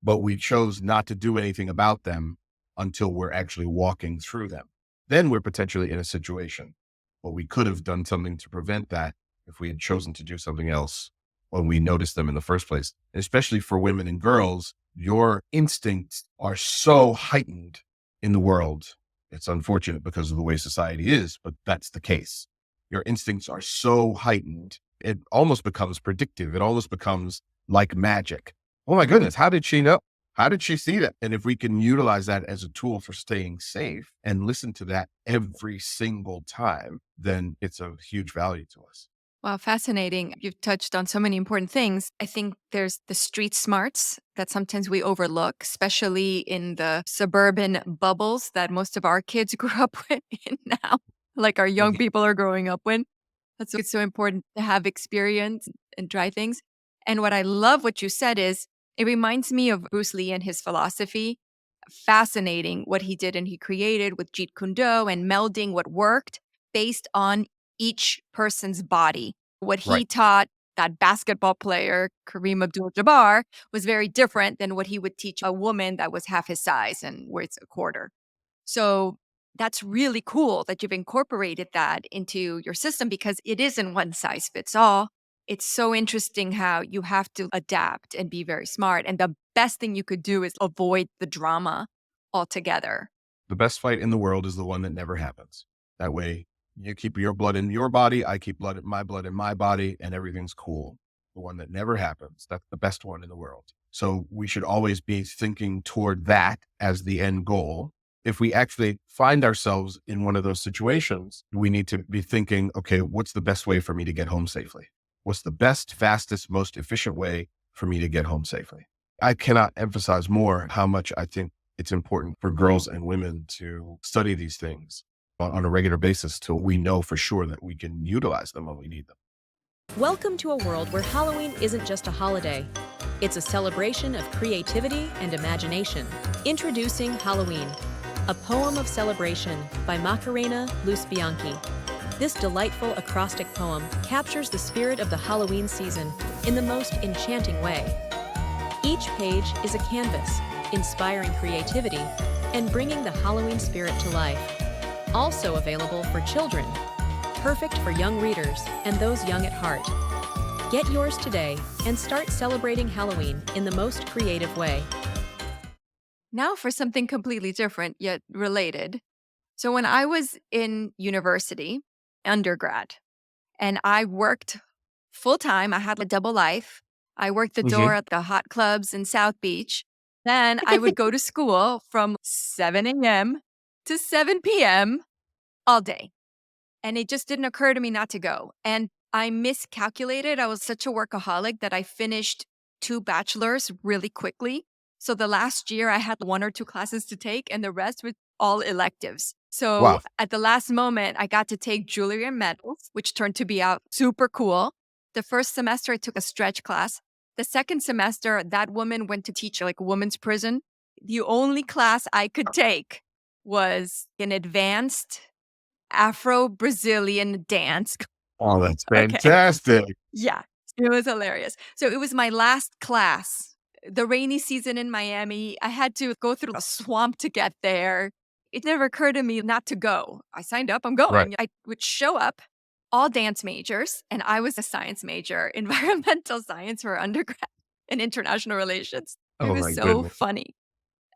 but we chose not to do anything about them until we're actually walking through them. Then we're potentially in a situation. But we could have done something to prevent that if we had chosen to do something else when we noticed them in the first place. And especially for women and girls, your instincts are so heightened in the world. It's unfortunate because of the way society is, but that's the case. Your instincts are so heightened, it almost becomes predictive. It almost becomes like magic. Oh my goodness, how did she know? How did she see that? And if we can utilize that as a tool for staying safe and listen to that every single time, then it's of huge value to us. Wow, fascinating. You've touched on so many important things. I think there's the street smarts that sometimes we overlook, especially in the suburban bubbles that most of our kids grew up in now, like our young Mhm. people are growing up with. That's why it's so important to have experience and try things. And what I love what you said is it reminds me of Bruce Lee and his philosophy. Fascinating what he did and he created with Jeet Kune Do and melding what worked based on each person's body. What he Right. taught that basketball player, Kareem Abdul-Jabbar, was very different than what he would teach a woman that was half his size and weighs a quarter. So that's really cool that you've incorporated that into your system because it isn't one size fits all. It's so interesting how you have to adapt and be very smart. And the best thing you could do is avoid the drama altogether. The best fight in the world is the one that never happens. That way, you keep your blood in your body, I keep blood in my body, and everything's cool. The one that never happens, that's the best one in the world. So we should always be thinking toward that as the end goal. If we actually find ourselves in one of those situations, we need to be thinking, okay, what's the best way for me to get home safely? What's the best, fastest, most efficient way for me to get home safely? I cannot emphasize more how much I think it's important for girls and women to study these things on a regular basis till we know for sure that we can utilize them when we need them. Welcome to a world where Halloween isn't just a holiday. It's a celebration of creativity and imagination. Introducing Halloween, a poem of celebration by Macarena Bianchi. This delightful acrostic poem captures the spirit of the Halloween season in the most enchanting way. Each page is a canvas, inspiring creativity and bringing the Halloween spirit to life. Also available for children, perfect for young readers and those young at heart. Get yours today and start celebrating Halloween in the most creative way. Now for something completely different yet related. So when I was in university, undergrad, and I worked full time, I had a double life. I worked the door Mhm. at the hot clubs in South Beach. Then I would go to school from 7 a.m. to 7 p.m. all day. And it just didn't occur to me not to go. And I miscalculated. I was such a workaholic that I finished 2 bachelors really quickly. So the last year I had 1 or 2 classes to take, and the rest was all electives. So Wow. at the last moment, I got to take jewelry and metals, which turned to be out super cool. The first semester, I took a stretch class. The second semester, that woman went to teach like a women's prison. The only class I could take was an advanced Afro-Brazilian dance. Oh, that's Okay. fantastic. Yeah, it was hilarious. So it was my last class. The rainy season in Miami, I had to go through a swamp to get there. It never occurred to me not to go. I signed up, I'm Right. going. I would show up, all dance majors, and I was a science major, environmental science for undergrad and international relations. It Oh was my so goodness. funny.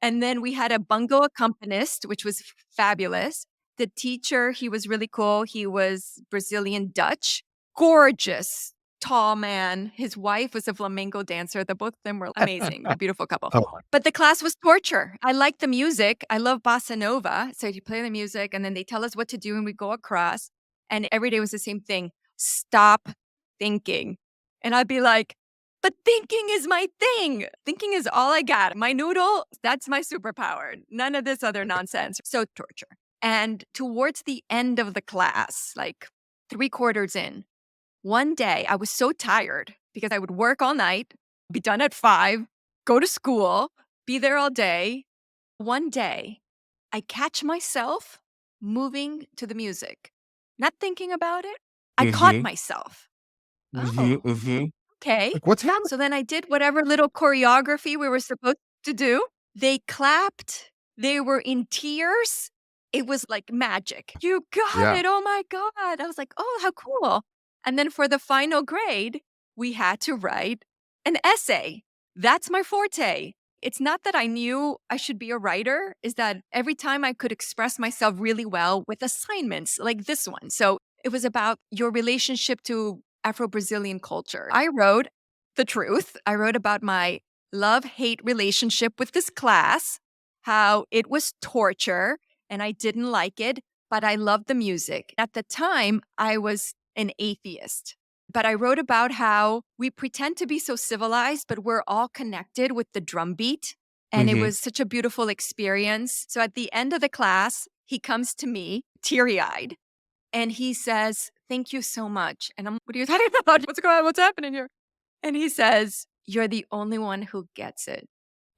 And then we had a bungo accompanist, which was fabulous. The teacher, he was really cool. He was Brazilian Dutch, gorgeous, tall man. His wife was a flamenco dancer. The both of them were amazing, a beautiful couple. Oh my. But the class was torture. I liked the music. I love bossa nova. So you play the music and then they tell us what to do and we go across. And every day was the same thing. Stop thinking. And I'd be like, But thinking is my thing. Thinking is all I got. My noodle, that's my superpower. None of this other nonsense. So torture. And towards the end of the class, like 3/4 in, one day I was so tired because I would work all night, be done at 5, go to school, be there all day. One day I catch myself moving to the music, not thinking about it. I caught Mm-hmm. myself. Mm-hmm. Oh, Mm-hmm. okay. Like, what's happening? So then I did whatever little choreography we were supposed to do. They clapped. They were in tears. It was like magic. You got Yeah. it. Oh my God. I was like, oh, how cool. And then for the final grade, we had to write an essay. That's my forte. It's not that I knew I should be a writer, is that every time I could express myself really well with assignments like this one. So it was about your relationship to Afro-Brazilian culture. I wrote the truth. I wrote about my love-hate relationship with this class, how it was torture and I didn't like it, but I loved the music. At the time, I was an atheist. But I wrote about how we pretend to be so civilized, but we're all connected with the drum beat. And it Mm-hmm. was such a beautiful experience. So at the end of the class, he comes to me, teary eyed, and he says, "Thank you so much." And I'm, "What are you talking about? What's going on? What's happening here?" And he says, "You're the only one who gets it."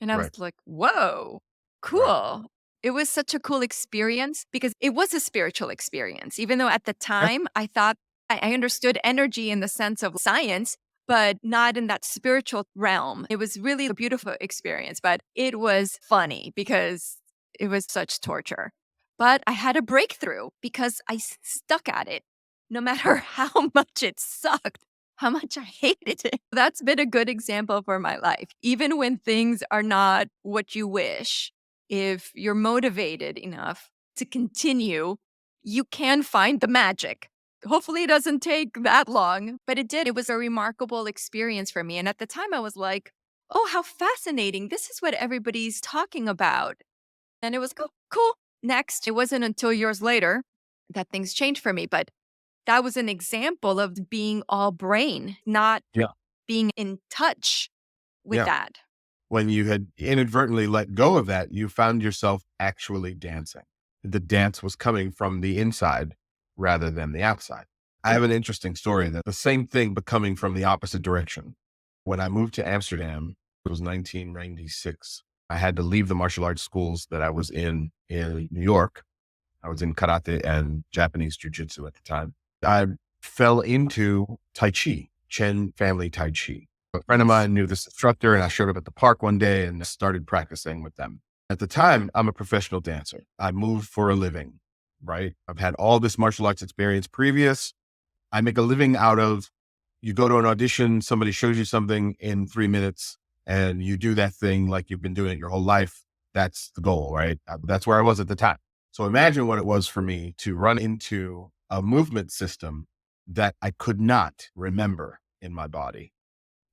And I was Right. like, whoa, Right. cool. It was such a cool experience because it was a spiritual experience. Even though at the Yeah. time I thought I understood energy in the sense of science, but not in that spiritual realm. It was really a beautiful experience, but it was funny because it was such torture. But I had a breakthrough because stuck at it, no matter how much it sucked, how much I hated it. That's been a good example for my life. Even when things are not what you wish, if you're motivated enough to continue, you can find the magic. Hopefully, it doesn't take that long, but it did. It was a remarkable experience for me. And at the time, I was like, oh, how fascinating. This is what everybody's talking about. And it was cool. Cool. Next, it wasn't until years later that things changed for me, but that was an example of being all brain, not Yeah. being in touch with Yeah. that. When you had inadvertently let go of that, you found yourself actually dancing. The dance was coming from the inside rather than the outside. I have an interesting story that the same thing, but coming from the opposite direction. When I moved to Amsterdam, it was 1996. I had to leave the martial arts schools that I was in New York. I was in karate and Japanese jiu-jitsu at the time. I fell into Tai Chi, Chen family Tai Chi. A friend of mine knew this instructor and I showed up at the park one day and started practicing with them. At the time, I'm a professional dancer. I moved for a living, right? I've had all this martial arts experience previous. I make a living out of, you go to an audition, somebody shows you something in 3 minutes and you do that thing like you've been doing it your whole life. That's the goal, right? That's where I was at the time. So imagine what it was for me to run into a movement system that I could not remember in my body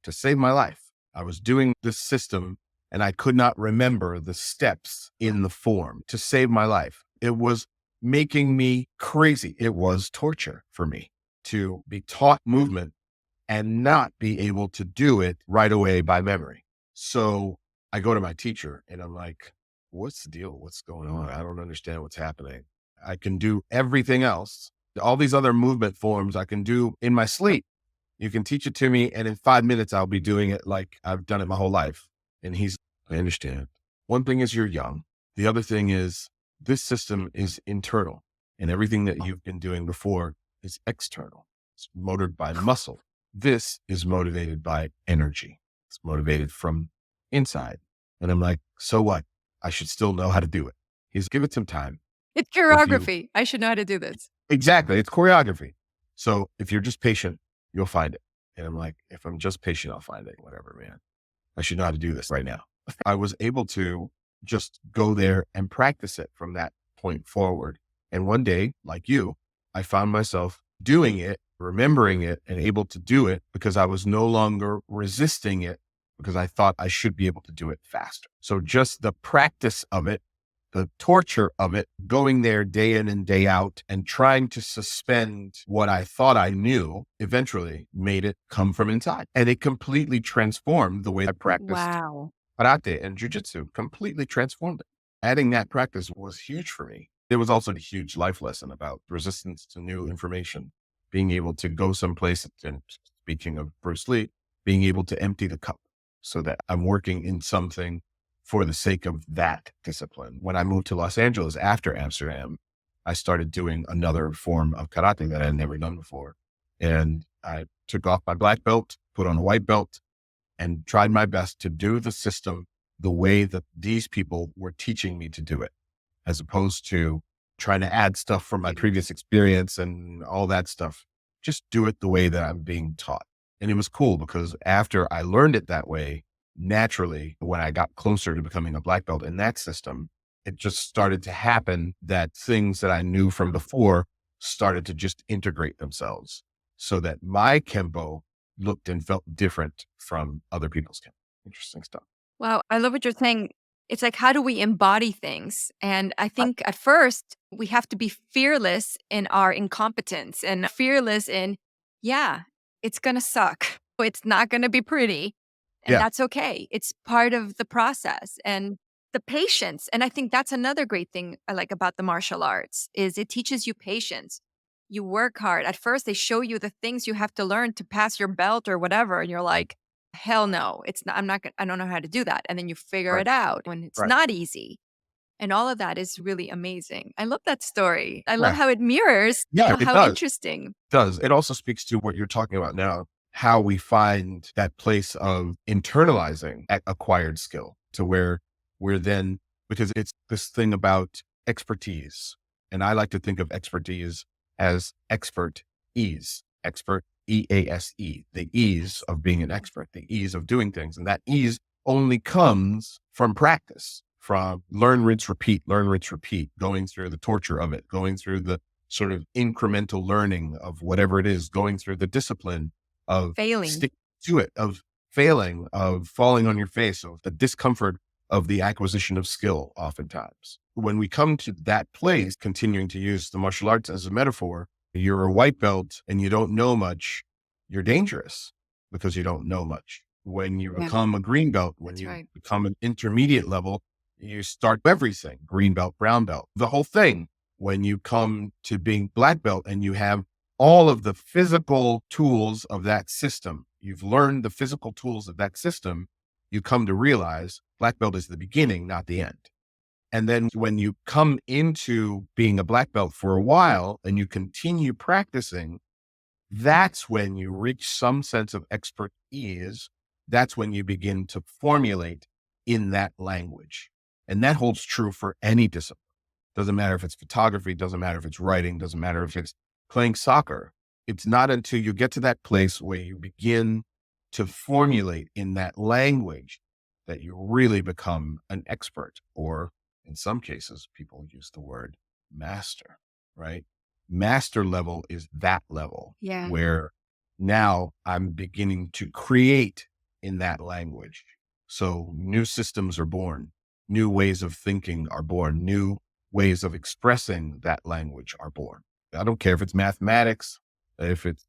to save my life. I was doing this system and I could not remember the steps in the form to save my life. It was making me crazy. It was torture for me to be taught movement and not be able to do it right away by memory. So I go to my teacher and I'm like, what's the deal? What's going on? I don't understand what's happening. I can do everything else. All these other movement forms I can do in my sleep. You can teach it to me. And in 5 minutes, I'll be doing it like I've done it my whole life. And I understand. One thing is you're young. The other thing is this system is internal and everything that you've been doing before is external. It's motored by muscle. This is motivated by energy. It's motivated from inside. And I'm like, so what? I should still know how to do it. Give it some time. It's choreography. I should know how to do this. Exactly. It's choreography. So if you're just patient, you'll find it. And I'm like, if I'm just patient, I'll find it. Whatever, man. I should know how to do this right now. I was able to just go there and practice it from that point forward. And one day, like you, I found myself doing it, remembering it, and able to do it because I was no longer resisting it because I thought I should be able to do it faster. So just the practice of it the torture of it, going there day in and day out and trying to suspend what I thought I knew, eventually made it come from inside. And it completely transformed the way I practiced Wow. karate and jujitsu, completely transformed it. Adding that practice was huge for me. It was also a huge life lesson about resistance to new information, being able to go someplace, and speaking of Bruce Lee, being able to empty the cup so that I'm working in something for the sake of that discipline. When I moved to Los Angeles after Amsterdam, I started doing another form of karate that I had never done before. And I took off my black belt, put on a white belt, and tried my best to do the system the way that these people were teaching me to do it, as opposed to trying to add stuff from my previous experience and all that stuff. Just do it the way that I'm being taught. And it was cool because after I learned it that way, naturally, when I got closer to becoming a black belt in that system, it just started to happen that things that I knew from before started to just integrate themselves so that my Kempo looked and felt different from other people's Kempo. Interesting stuff. Wow. I love what you're saying. It's like, how do we embody things? And I think at first we have to be fearless in our incompetence and fearless in, yeah, it's going to suck. It's not going to be pretty. And Yeah. that's okay. It's part of the process and the patience. And I think that's another great thing I like about the martial arts is it teaches you patience. You work hard. At first they show you the things you have to learn to pass your belt or whatever. And you're like, hell no, it's not, I don't know how to do that. And then you figure Right. it out when it's Right. not easy. And all of that is really amazing. I love that story. I love Yeah. how it mirrors Yeah, it how does. interesting. Does. It also speaks to what you're talking about now, how we find that place of internalizing acquired skill to where we're then, because it's this thing about expertise. And I like to think of expertise as expert ease, expert EASE, the ease of being an expert, the ease of doing things. And that ease only comes from practice, from learn, rinse, repeat, going through the torture of it, going through the sort of incremental learning of whatever it is, going through the discipline of Failing. stick to it, of failing, of falling on your face, of the discomfort of the acquisition of skill oftentimes. When we come to that place, continuing to use the martial arts as a metaphor, you're a white belt and you don't know much, you're dangerous because you don't know much. When you become a green belt, when That's you right. become an intermediate level, you start everything, green belt, brown belt, the whole thing. When you come to being black belt and you have all of the physical tools of that system, you've learned the physical tools of that system, you come to realize black belt is the beginning, not the end. And then when you come into being a black belt for a while and you continue practicing, that's when you reach some sense of expertise. That's when you begin to formulate in that language. And that holds true for any discipline. Doesn't matter if it's photography, doesn't matter if it's writing, doesn't matter if it's playing soccer. It's not until you get to that place where you begin to formulate in that language that you really become an expert, or in some cases, people use the word master, right? Master level is that level Yeah. where now I'm beginning to create in that language. So new systems are born, new ways of thinking are born, new ways of expressing that language are born. I don't care if it's mathematics, if it's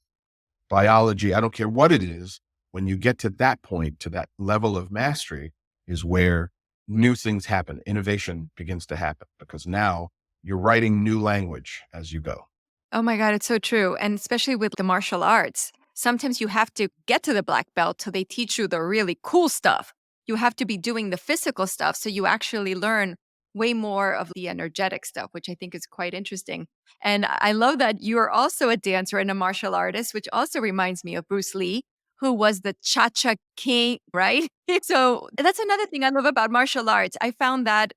biology, I don't care what it is. When you get to that point, to that level of mastery, is where new things happen. Innovation begins to happen because now you're writing new language as you go. Oh my God, it's so true. And especially with the martial arts, sometimes you have to get to the black belt so they teach you the really cool stuff. You have to be doing the physical stuff so you actually learn way more of the energetic stuff, which I think is quite interesting. And I love that you're also a dancer and a martial artist, which also reminds me of Bruce Lee, who was the cha-cha king, right? So that's another thing I love about martial arts. I found that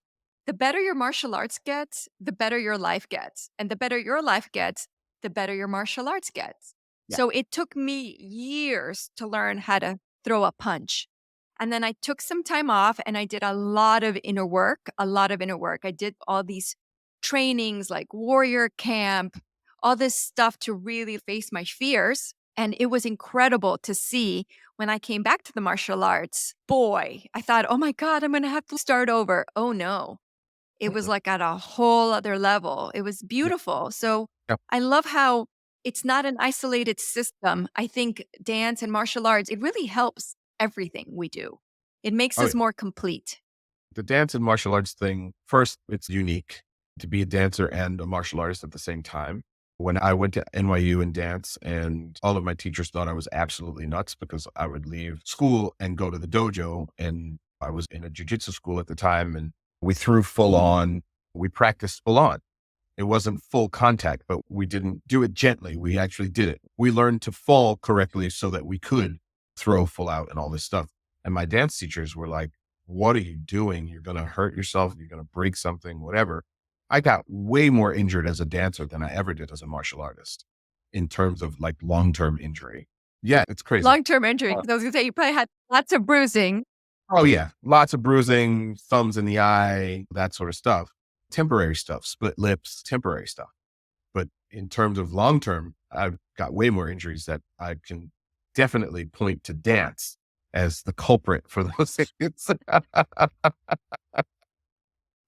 the better your martial arts gets, the better your life gets. And the better your life gets, the better your martial arts gets. Yeah. So it took me years to learn how to throw a punch. And then I took some time off and I did a lot of inner work, I did all these trainings like warrior camp, all this stuff to really face my fears. And it was incredible to see when I came back to the martial arts. Boy, I thought, oh my God, I'm going to have to start over. Oh no. It was Mhm. like at a whole other level. It was Yeah. beautiful. So Yeah. I love how it's not an isolated system. I think dance and martial arts, it really helps everything we do. It makes Oh, us yeah. more complete. The dance and martial arts thing, first, it's unique to be a dancer and a martial artist at the same time. When I went to NYU in dance, and all of my teachers thought I was absolutely nuts because I would leave school and go to the dojo. And I was in a jujitsu school at the time, and we threw full on, we practiced full on. It wasn't full contact, but we didn't do it gently. We actually did it. We learned to fall correctly so that we could throw full out and all this stuff. And my dance teachers were like, what are you doing? You're going to hurt yourself. You're going to break something, whatever. I got way more injured as a dancer than I ever did as a martial artist in terms of like long-term injury. Yeah, it's crazy. Long-term injury. 'Cause I was going to say, you probably had lots of bruising. Oh, yeah. Lots of bruising, thumbs in the eye, that sort of stuff. Temporary stuff, split lips, temporary stuff. But in terms of long term, I've got way more injuries that I can definitely point to dance as the culprit for those things.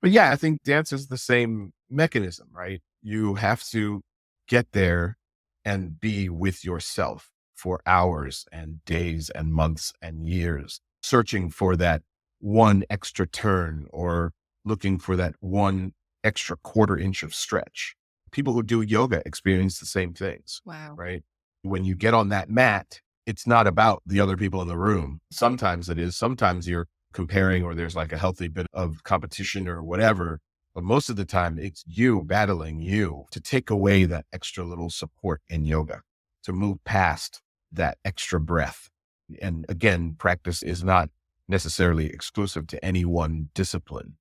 But yeah, I think dance is the same mechanism, right? You have to get there and be with yourself for hours and days and months and years, searching for that one extra turn or looking for that one extra quarter inch of stretch. People who do yoga experience the same things, Wow. right? When you get on that mat, it's not about the other people in the room. Sometimes it is. Sometimes you're comparing or there's like a healthy bit of competition or whatever. But most of the time, it's you battling you to take away that extra little support in yoga, to move past that extra breath. And again, practice is not necessarily exclusive to any one discipline.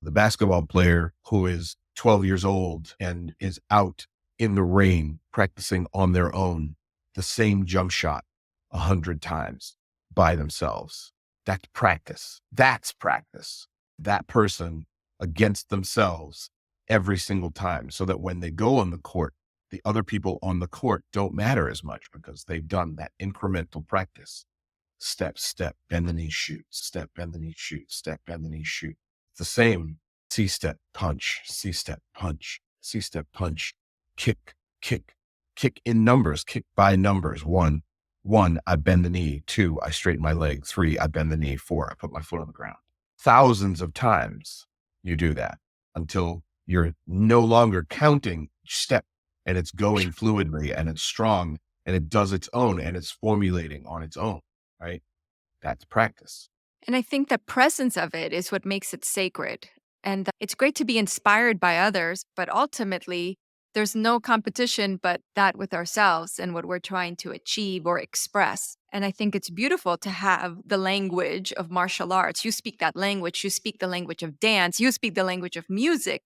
The basketball player who is 12 years old and is out in the rain practicing on their own the same jump shot 100 times by themselves. That's practice. That's practice. That person against themselves every single time so that when they go on the court, the other people on the court don't matter as much because they've done that incremental practice. Step, step, bend the knee, shoot, step, bend the knee, shoot, step, bend the knee, shoot. It's the same C-step, punch, C-step, punch, C-step, punch, kick, kick, kick in numbers, kick by numbers. One, I bend the knee. Two, I straighten my leg. Three, I bend the knee. Four, I put my foot on the ground. Thousands of times you do that until you're no longer counting each step and it's going fluidly and it's strong and it does its own and it's formulating on its own, right? That's practice. And I think the presence of it is what makes it sacred. And it's great to be inspired by others, but ultimately, there's no competition but that with ourselves and what we're trying to achieve or express. And I think it's beautiful to have the language of martial arts. You speak that language, you speak the language of dance, you speak the language of music.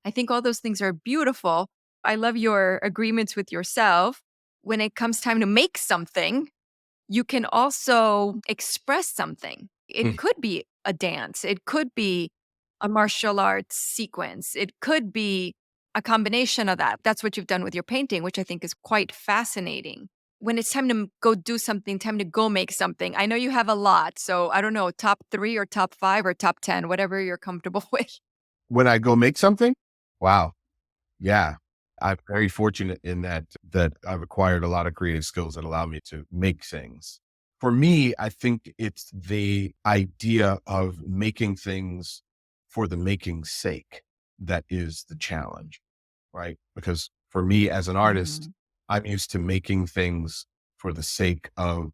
I think all those things are beautiful. I love your agreements with yourself. When it comes time to make something, you can also express something. It Mm. could be a dance, it could be a martial arts sequence, it could be a combination of that. That's what you've done with your painting, which I think is quite fascinating. When it's time to go do something, time to go make something, I know you have a lot. So I don't know, top 3 or top 5 or top 10, whatever you're comfortable with. When I go make something, wow. Yeah. I'm very fortunate in that I've acquired a lot of creative skills that allow me to make things. For me, I think it's the idea of making things for the making's sake that is the challenge, right? Because for me as an artist, Mhm. I'm used to making things for the sake of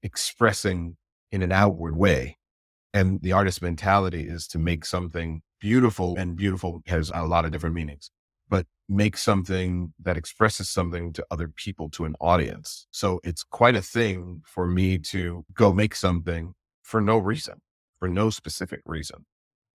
expressing in an outward way. And the artist mentality is to make something beautiful, and beautiful has a lot of different meanings, but make something that expresses something to other people, to an audience. So it's quite a thing for me to go make something for no reason, for no specific reason.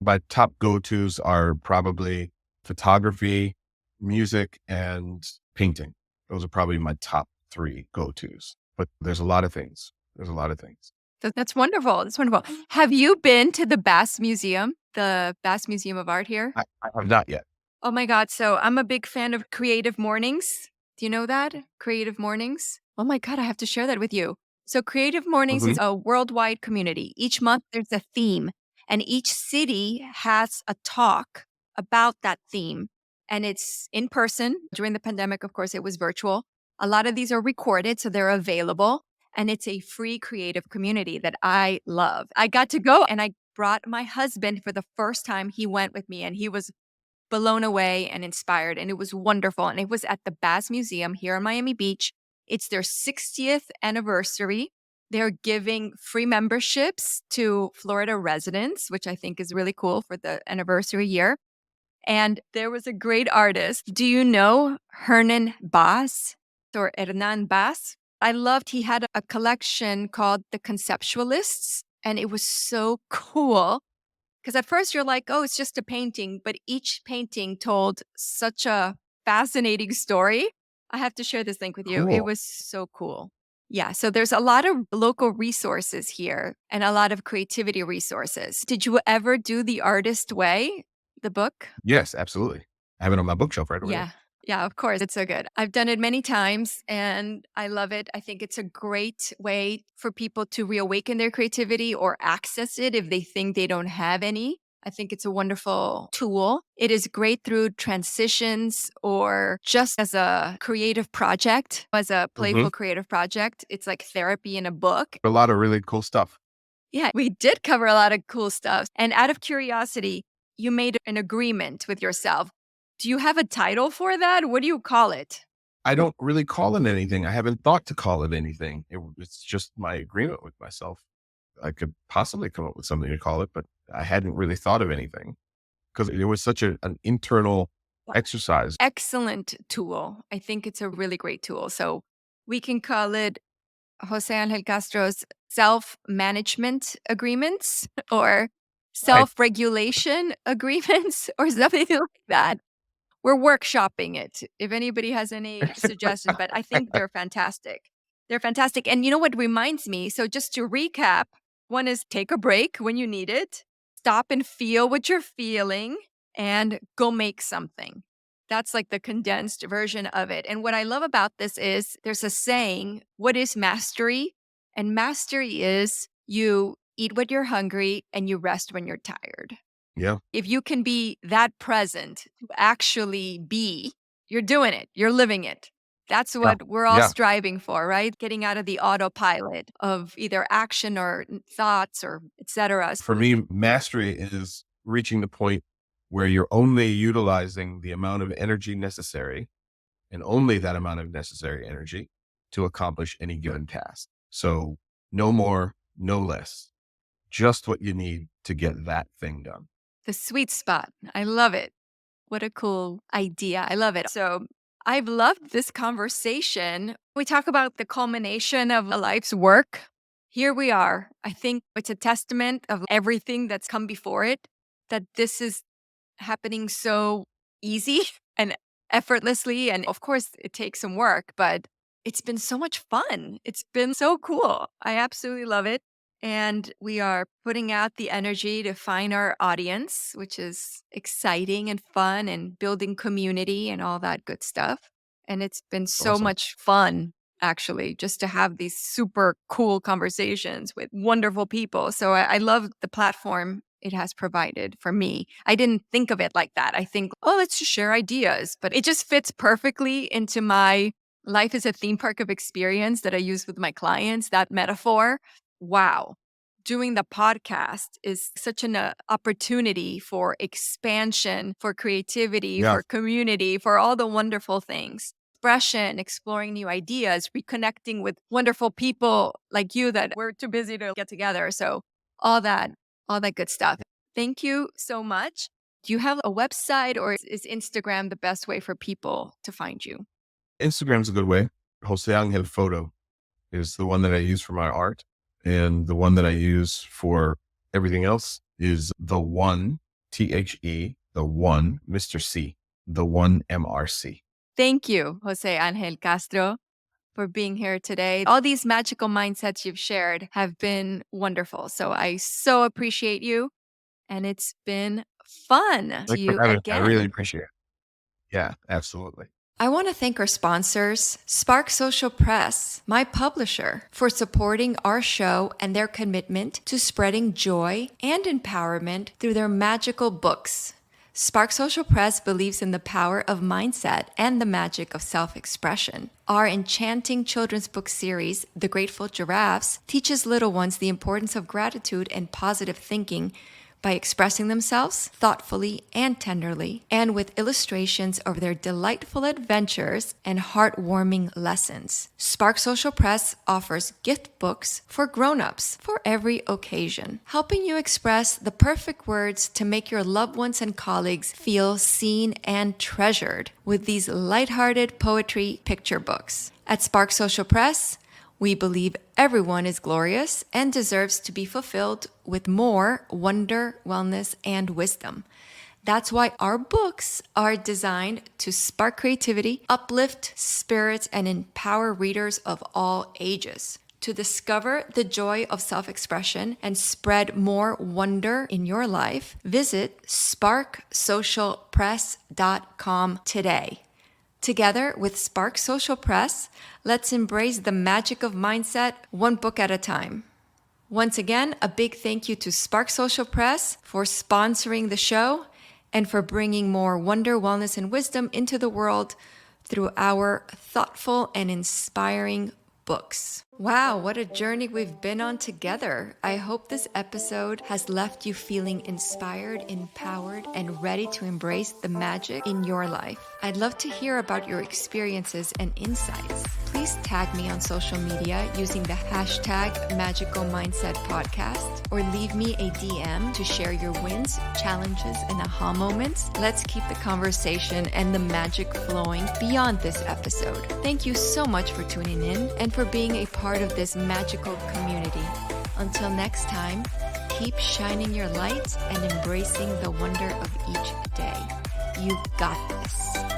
My top go-tos are probably photography, music, and painting. Those are probably my top 3 go-tos, but there's a lot of things. There's a lot of things. That's wonderful. That's wonderful. Have you been to the Bass Museum, the Bass Museum of Art here? I have not yet. Oh my God. So I'm a big fan of Creative Mornings. Do you know that? Creative Mornings? Oh my God. I have to share that with you. So Creative Mornings Mhm. is a worldwide community. Each month there's a theme, and each city has a talk about that theme. And it's in person. During the pandemic, of course, it was virtual. A lot of these are recorded, so they're available. And it's a free creative community that I love. I got to go and I brought my husband for the first time. He went with me and he was blown away and inspired. And it was wonderful. And it was at the Bass Museum here in Miami Beach. It's their 60th anniversary. They're giving free memberships to Florida residents, which I think is really cool for the anniversary year. And there was a great artist. Do you know Hernan Bass or Hernan Bass? I loved, he had a collection called The Conceptualists, and it was so cool. Because at first you're like, oh, it's just a painting, but each painting told such a fascinating story. I have to share this link with you. It Cool. was so cool. Yeah, so there's a lot of local resources here and a lot of creativity resources. Did you ever do The Artist Way, the book? Yes, absolutely. I have it on my bookshelf right over there. Yeah. Yeah, of course. It's so good. I've done it many times and I love it. I think it's a great way for people to reawaken their creativity or access it if they think they don't have any. I think it's a wonderful tool. It is great through transitions or just as a creative project, as a Hmm. playful creative project. It's like therapy in a book. A lot of really cool stuff. Yeah, we did cover a lot of cool stuff. And out of curiosity, you made an agreement with yourself. Do you have a title for that? What do you call it? I don't really call it anything. I haven't thought to call it anything. It's just my agreement with myself. I could possibly come up with something to call it, but I hadn't really thought of anything because it was such an internal exercise. Excellent tool. I think it's a really great tool. So we can call it Jose Angel Castro's self-management agreements or I self-regulation agreements or something like that. We're workshopping it. If anybody has any suggestions, but I think they're fantastic. They're fantastic. And you know what reminds me? So just to recap, one is take a break when you need it, stop and feel what you're feeling, and go make something. That's like the condensed version of it. And what I love about this is there's a saying, what is mastery? And mastery is you eat when you're hungry and you rest when you're tired. yeah, If you can be that present to actually be, you're doing it, you're living it. That's yeah, what we're all yeah. striving for, right? Getting out of the autopilot of either action or thoughts or etc. For me, mastery is reaching the point where you're only utilizing the amount of energy necessary and only that amount of necessary energy to accomplish any given task. So no more, no less, just what you need to get that thing done. The sweet spot. I love it. What a cool idea. I love it. So I've loved this conversation. We talk about the culmination of a life's work. Here we are. I think it's a testament of everything that's come before it, that this is happening so easy and effortlessly. And of course, it takes some work, but it's been so much fun. It's been so cool. I absolutely love it. And we are putting out the energy to find our audience, which is exciting and fun and building community and all that good stuff. And it's been so Awesome. much fun, actually, just to have these super cool conversations with wonderful people. So I love the platform it has provided for me. I didn't think of it like that. I think, oh, let's just share ideas, but it just fits perfectly into my life as a theme park of experience that I use with my clients, that metaphor. Wow. Doing the podcast is such an opportunity for expansion, for creativity, Yeah. for community, for all the wonderful things. Expression, exploring new ideas, reconnecting with wonderful people like you that we're too busy to get together. So all that good stuff. Thank you so much. Do you have a website or is Instagram the best way for people to find you? Instagram's a good way. Jose Angel Photo is the one that I use for my art. And the one that I use for everything else is the one, THE, the one, Mr. C, the one MRC. Thank you, Jose Angel Castro, for being here today. All these magical mindsets you've shared have been wonderful. So I so appreciate you. And it's been fun. See Thanks for you having me. I really again. appreciate it. Yeah, absolutely. I want to thank our sponsors, Spark Social Press, my publisher, for supporting our show and their commitment to spreading joy and empowerment through their magical books. Spark Social Press believes in the power of mindset and the magic of self-expression. Our enchanting children's book series, The Grateful Giraffes, teaches little ones the importance of gratitude and positive thinking by expressing themselves thoughtfully and tenderly, and with illustrations of their delightful adventures and heartwarming lessons. Spark Social Press offers gift books for grown-ups for every occasion, helping you express the perfect words to make your loved ones and colleagues feel seen and treasured with these lighthearted poetry picture books. At Spark Social Press, we believe everyone is glorious and deserves to be fulfilled with more wonder, wellness, and wisdom. That's why our books are designed to spark creativity, uplift spirits, and empower readers of all ages. To discover the joy of self-expression and spread more wonder in your life, visit sparksocialpress.com today. Together with Spark Social Press, let's embrace the magic of mindset one book at a time. Once again, a big thank you to Spark Social Press for sponsoring the show and for bringing more wonder, wellness, and wisdom into the world through our thoughtful and inspiring books. Wow, what a journey we've been on together. I hope this episode has left you feeling inspired, empowered, and ready to embrace the magic in your life. I'd love to hear about your experiences and insights. Please tag me on social media using the hashtag Magical Mindset Podcast, or leave me a DM to share your wins, challenges, and aha moments. Let's keep the conversation and the magic flowing beyond this episode. Thank you so much for tuning in and for being a part of this magical community. Until next time, keep shining your light and embracing the wonder of each day. You got this.